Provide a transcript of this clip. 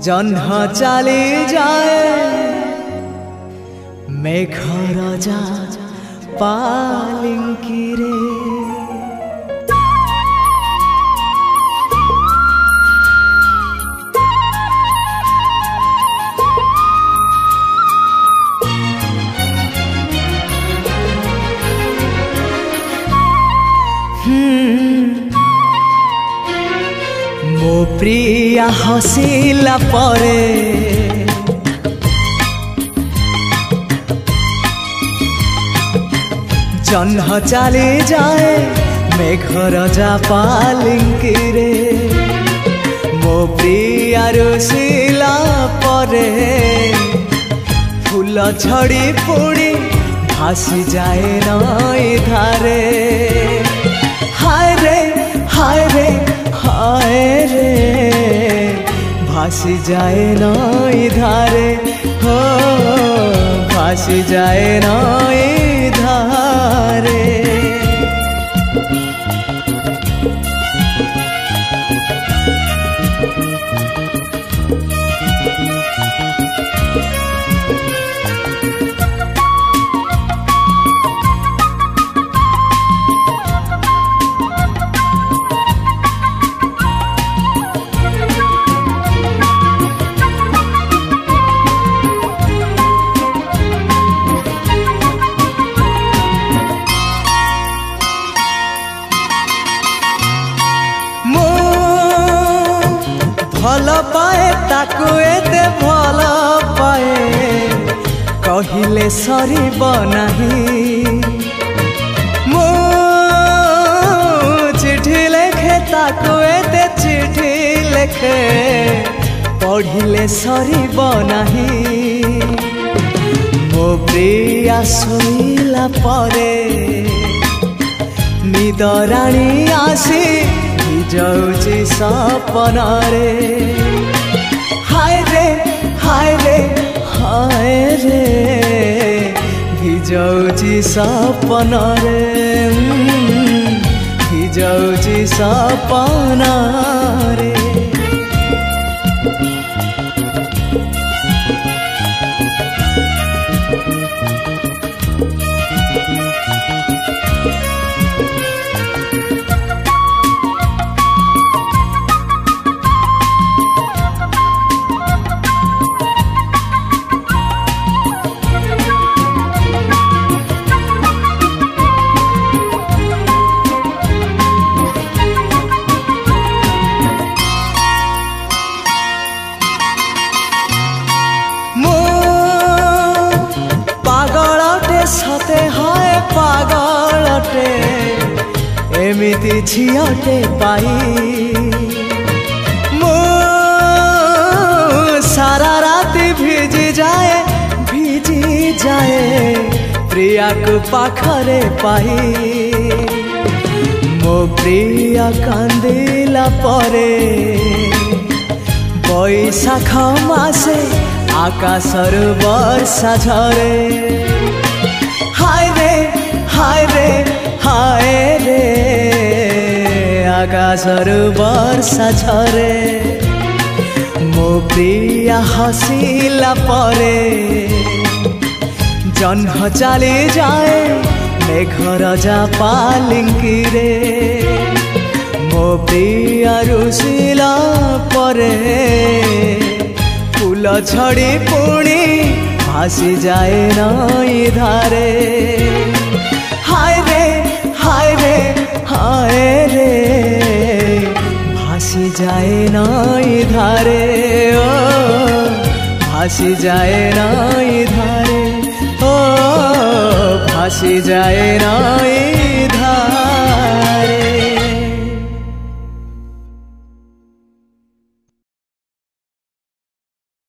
जह्न चली जाए मेघ राजा पालिंकी रे। मो प्रिया हसिला परे जह्न चली जाए मेघ राजा पालिंकी रे। मो प्रिया रुसिला परे फूल झड़ी पुड़ी भासी जाए नई धारे। हाय रे हाय रे हाय रे भासी जाए नई धारे हो भासी जाए नई धारे। भल पाए ताकू एते भल पाए कहिले सरीब नहीं। मो चिठी लेखे ताकू एते चिठी लेखे पढ़िले सरीब नहीं। मो प्रिया सोइला परे निदराणी आसी जाऊची सपन रे। हाय रे हाय रे हाय रे भिजाऊची सपन रे भिजाऊची सपन रे। सते हाय पागलटे एमिति झियटे पाई। मो सारा राति भिजी जाए प्रिया को पाखरे पाई। मो प्रिया कांदिला परे बैशाख मासे आकाशर वर्षा झरे। हाय रे हाय रे हाय रे आकाशर वर्षा झरे। मो प्रिया हसिला परे जह्न चली जाए मेघ राजा पालिंकी रे। मो प्रिया रुसिला परे फूल झड़ी पुणी भासी जाए नई धारे। हाय रे हाय रे हाय रे भासी जाए नई धारे ओ भासी जाए नई धारे ओ भासी जाए नई धारे।